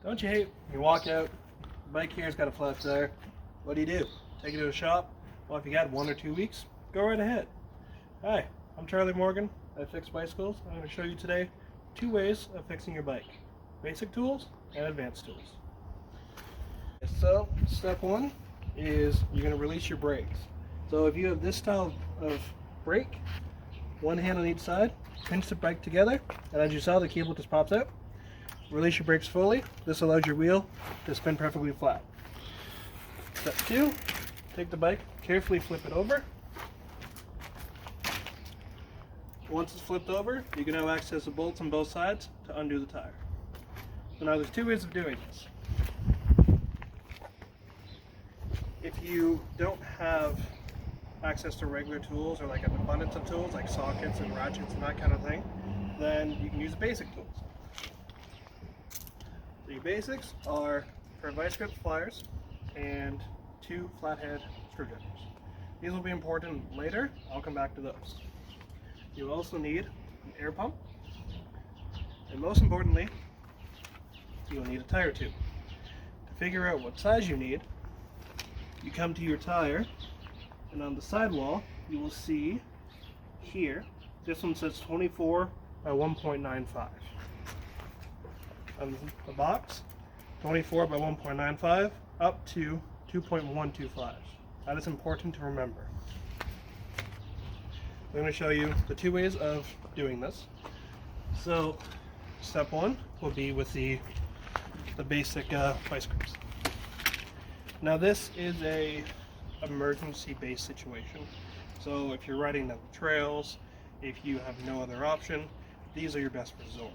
Don't you hate when you walk out, the bike here's got a flat tire? What do? Take it to a shop? Well, if you got 1 or 2 weeks, go right ahead. Hi, I'm Charlie Morgan at Fix Bicycles. I'm going to show you today 2 ways of fixing your bike. Basic tools and advanced tools. So, step 1 is you're going to release your brakes. So if you have this style of brake, one hand on each side, pinch the bike together, and as you saw, the cable just pops out. Release your brakes fully. This allows your wheel to spin perfectly flat. Step 2, take the bike, carefully flip it over. Once it's flipped over, you can now access the bolts on both sides to undo the tire. So now there's 2 ways of doing this. If you don't have access to regular tools or like an abundance of tools like sockets and ratchets and that kind of thing, then you can use basic tools. So your basics are for vice grip pliers and 2 flathead screwdrivers. These will be important later. I'll come back to those. You'll also need an air pump, and most importantly, you'll need a tire tube. To figure out what size you need, you come to your tire, and on the sidewall you will see here, this one says 24 by 1.95. On the box, 24 by 1.95 up to 2.125. That is important to remember. I'm going to show you the 2 ways of doing this. So step 1 will be with the basic vice grips. Now this is a emergency based situation. So if you're riding down the trails, if you have no other option, these are your best resort.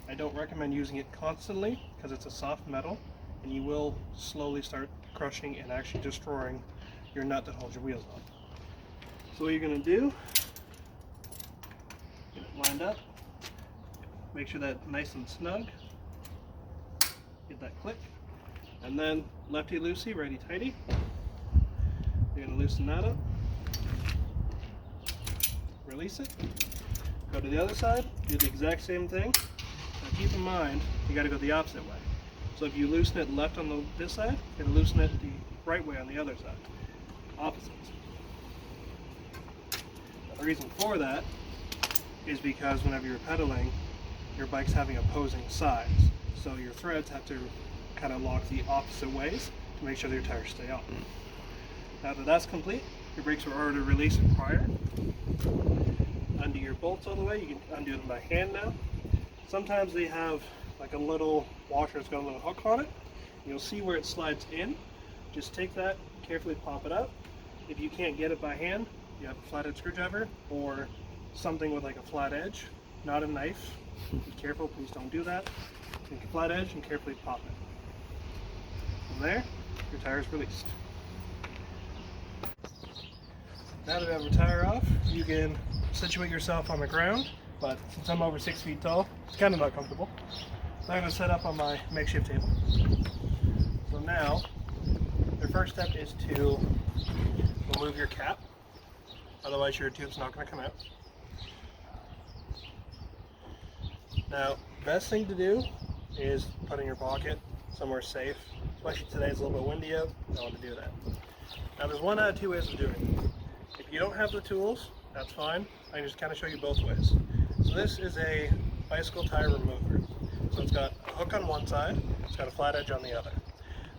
I don't recommend using it constantly because it's a soft metal and you will slowly start crushing and actually destroying your nut that holds your wheels on. So what you're going to do, get it lined up, make sure that's nice and snug, get that click, and then lefty loosey, righty tighty. You're going to loosen that up, release it, go to the other side, do the exact same thing. Now keep in mind, you got to go the opposite way. So if you loosen it left on this side, you're going to loosen it the right way on the other side. Opposites. The reason for that is because whenever you're pedaling, your bike's having opposing sides. So your threads have to kind of lock the opposite ways to make sure that your tires stay on. Now that that's complete, your brakes are already released prior. Undo your bolts all the way. You can undo them by hand now. Sometimes they have like a little washer that's got a little hook on it. You'll see where it slides in. Just take that, carefully pop it out. If you can't get it by hand, you have a flathead screwdriver or something with like a flat edge, not a knife. Be careful, please don't do that. Take a flat edge and carefully pop it. From there, your tire is released. Now that you have your tire off, you can situate yourself on the ground, but since I'm over 6 feet tall, it's kind of not comfortable. So I'm going to set up on my makeshift table. So now, the first step is to remove your cap, otherwise your tube's not going to come out. Now, best thing to do is put in your pocket somewhere safe, especially today it's a little bit windy out, I want to do that. Now there's 1 out of 2 ways of doing it. If you don't have the tools, that's fine. I can just kind of show you both ways. So this is a bicycle tire remover. So it's got a hook on one side, it's got a flat edge on the other.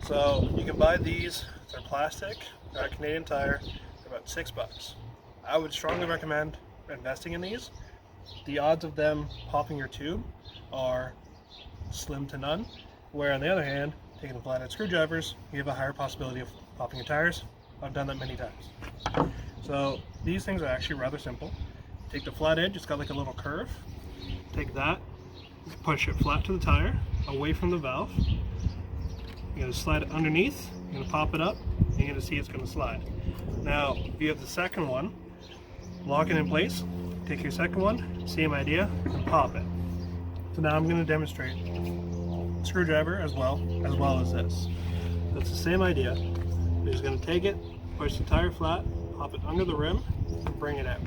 So you can buy these, they're plastic, they're a Canadian Tire, they're about $6. I would strongly recommend investing in these. The odds of them popping your tube are slim to none, where on the other hand, taking the flathead screwdrivers, you have a higher possibility of popping your tires. I've done that many times. So these things are actually rather simple. Take the flat edge, it's got like a little curve. Take that, push it flat to the tire, away from the valve. You're going to slide it underneath, you're going to pop it up, and you're going to see it's going to slide. Now, if you have the second one, lock it in place, take your second one, same idea, and pop it. So now I'm going to demonstrate screwdriver as well as this. So it's the same idea. You're just going to take it, push the tire flat, pop it under the rim, and bring it out.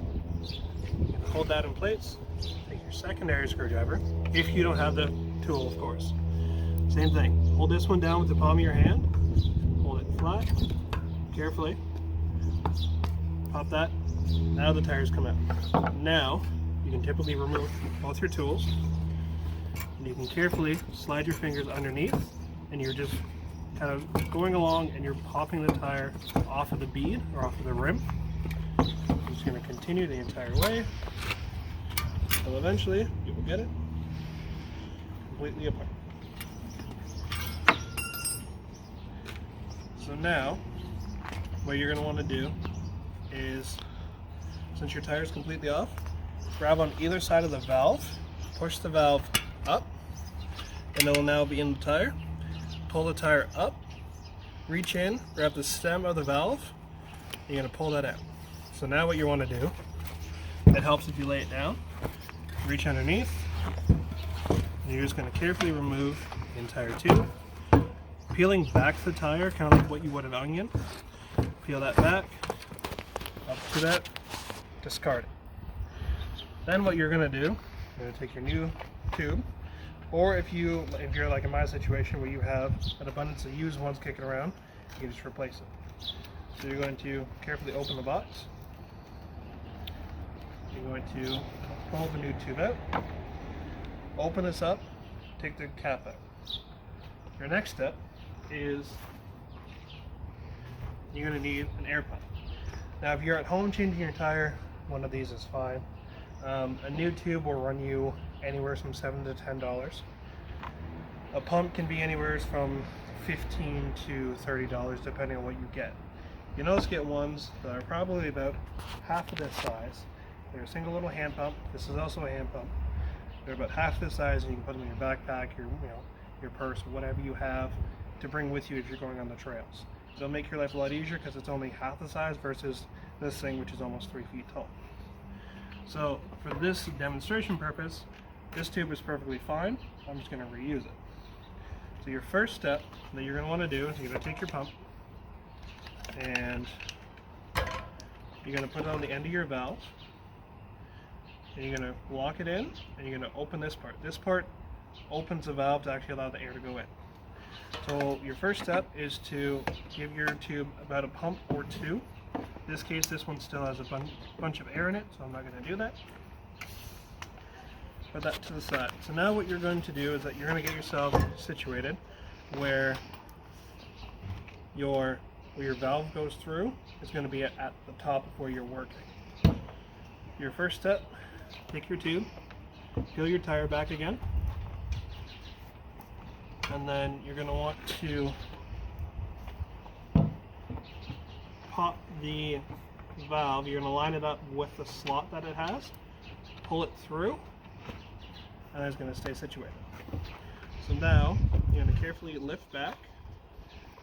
Hold that in place, take your secondary screwdriver, if you don't have the tool, of course. Same thing. Hold this one down with the palm of your hand. Hold it flat, carefully. Pop that. Now the tires come out. Now you can typically remove both your tools, and you can carefully slide your fingers underneath, and you're just kind of going along and you're popping the tire off of the bead or off of the rim. I'm just going to continue the entire way until eventually you will get it completely apart. So now what you're going to want to do is, since your tire is completely off, grab on either side of the valve, push the valve up, and it will now be in the tire. Pull the tire up, reach in, grab the stem of the valve, and you're going to pull that out. So now what you want to do, it helps if you lay it down, reach underneath, and you're just going to carefully remove the entire tube. Peeling back the tire, kind of like what you would an onion. Peel that back, up to that, discard it. Then what you're going to do, you're going to take your new tube, or if you're like in my situation where you have an abundance of used ones kicking around, you can just replace it. So you're going to carefully open the box. You're going to pull the new tube out, open this up, take the cap out. Your next step is you're going to need an air pump. Now if you're at home changing your tire, one of these is fine. A new tube will run you anywhere from $7 to $10. A pump can be anywhere from $15 to $30 depending on what you get. You'll notice get ones that are probably about half of this size. They're a single little hand pump. This is also a hand pump. They're about half this size, and you can put them in your backpack, your purse, whatever you have to bring with you if you're going on the trails. It'll make your life a lot easier because it's only half the size versus this thing, which is almost 3 feet tall. So for this demonstration purpose, this tube is perfectly fine. I'm just going to reuse it. So your first step that you're going to want to do is you're going to take your pump and you're going to put it on the end of your valve, and you're going to lock it in, and you're going to open this part. This part opens the valve to actually allow the air to go in. So your first step is to give your tube about a pump or two. In this case, this one still has a bunch of air in it, so I'm not going to do that. Put that to the side. So now what you're going to do is that you're going to get yourself situated where your valve goes through is going to be at the top of where you're working. Your first step, take your tube, peel your tire back again, and then you're going to want to pop the valve. You're going to line it up with the slot that it has, pull it through, and it's going to stay situated. So now you're going to carefully lift back,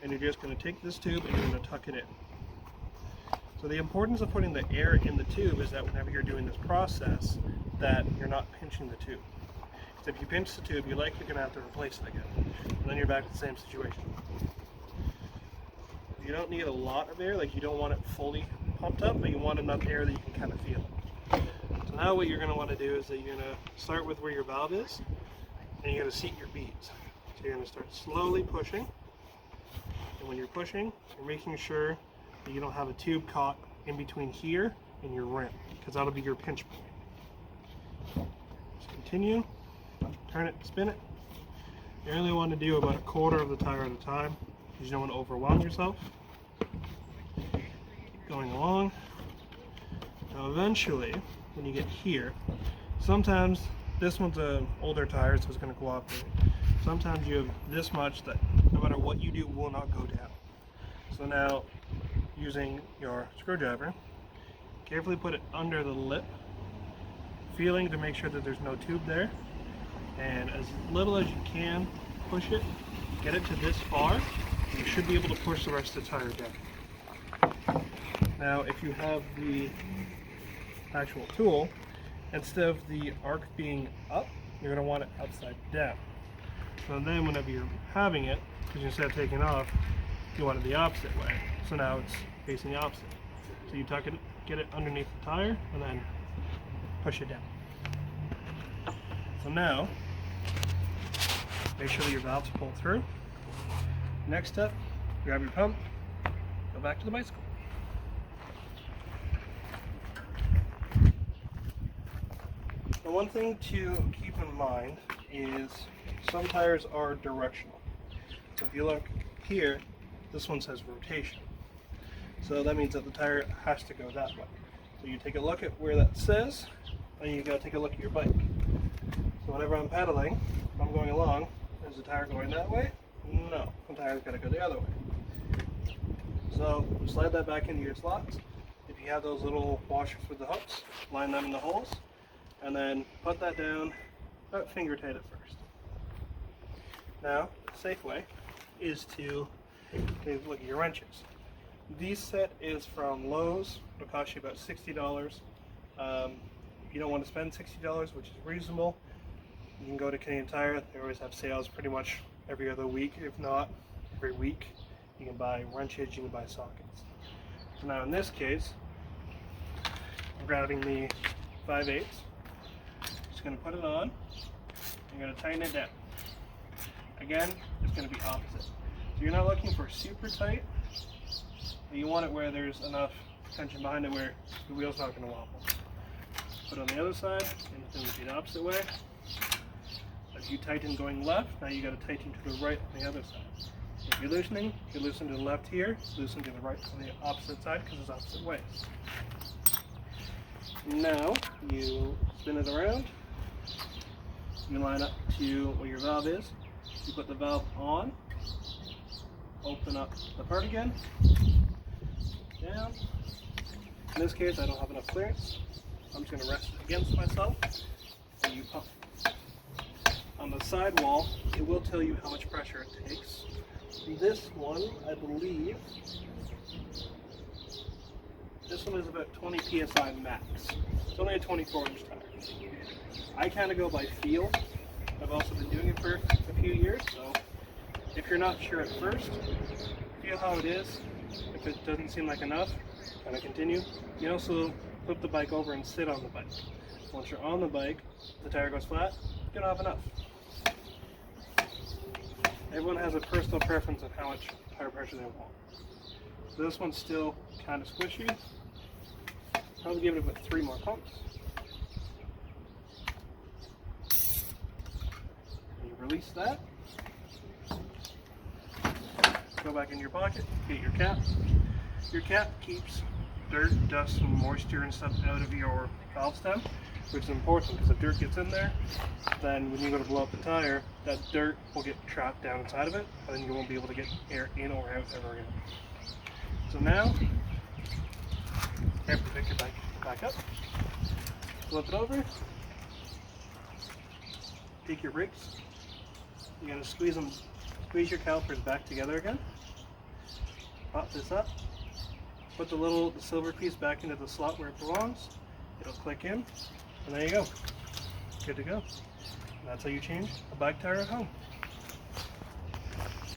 and you're just going to take this tube and you're going to tuck it in. So the importance of putting the air in the tube is that whenever you're doing this process, that you're not pinching the tube. Because if you pinch the tube, you're likely going to have to replace it again, and then you're back to the same situation. You don't need a lot of air, like you don't want it fully pumped up, but you want enough air that you can kind of feel it. So now what you're going to want to do is that you're going to start with where your valve is, and you're going to seat your beads. So you're going to start slowly pushing, and when you're pushing, you're making sure that you don't have a tube caught in between here and your rim, because that'll be your pinch point. Just continue, turn it, spin it. You only want to do about a quarter of the tire at a time, because you don't want to overwhelm yourself. Keep going along. Now eventually, when you get here, sometimes this one's an older tire, so it's going to cooperate. Sometimes you have this much that no matter what you do will not go down. So now, using your screwdriver, carefully put it under the lip, feeling to make sure that there's no tube there, and as little as you can, push it, get it to this far, you should be able to push the rest of the tire down. Now if you have the actual tool, instead of the arc being up, you're going to want it upside down. So then whenever you're having it, because instead of taking off, you want it the opposite way. So now it's facing the opposite. So you tuck it, get it underneath the tire, and then push it down. So now, Make sure that your valves pull through. Next step, grab your pump, go back to the bicycle. The one thing to keep in mind is some tires are directional. So if you look here, this one says rotation. So that means that the tire has to go that way. So you take a look at where that says, and you gotta take a look at your bike. So whenever I'm pedaling, if I'm going along, is the tire going that way? No, the tire's gotta go the other way. So slide that back into your slots. If you have those little washers with the hooks, line them in the holes, and then put that down, about finger tight at first. Now, the safe way is to look at your wrenches. These set is from Lowe's. It'll cost you about $60. If you don't want to spend $60, which is reasonable, you can go to Canadian Tire. They always have sales pretty much every other week, if not every week. You can buy wrenches, you can buy sockets. So now in this case, I'm grabbing the 5/8. Just going to put it on. I'm going to tighten it down. Again, it's going to be opposite. So you're not looking for super tight, but you want it where there's enough tension behind it where the wheel's not going to wobble. Put it on the other side, and it's going to be the opposite way. If you tighten going left, now you got to tighten to the right on the other side. If you're loosening, you loosen to the left here, loosen to the right on the opposite side because it's opposite ways. Now you spin it around. You line up to where your valve is. You put the valve on, open up the part again, down. In this case, I don't have enough clearance. I'm just going to rest against myself, and you pump. On the sidewall, it will tell you how much pressure it takes. This one, I believe, this one is about 20 psi max. It's only a 24-inch tire. I kind of go by feel. I've also been doing it for a few years, so if you're not sure at first, feel how it is. If it doesn't seem like enough, kind of continue. You can also flip the bike over and sit on the bike. Once you're on the bike, the tire goes flat, you don't have enough. Everyone has a personal preference of how much tire pressure they want. So this one's still kind of squishy. Probably give it about 3 more pumps. You release that. Go back in your pocket, get your cap. Your cap keeps dirt, dust, and moisture and stuff out of your valve stem, which is important because if dirt gets in there, then when you go to blow up the tire, that dirt will get trapped down inside of it, and then you won't be able to get air in or out ever again. So now, carefully pick your bike back up, flip it over, take your brakes. You're going to squeeze your calipers back together again. Pop this up. Put the silver piece back into the slot where it belongs. It'll click in, and there you go. Good to go. And that's how you change a bike tire at home.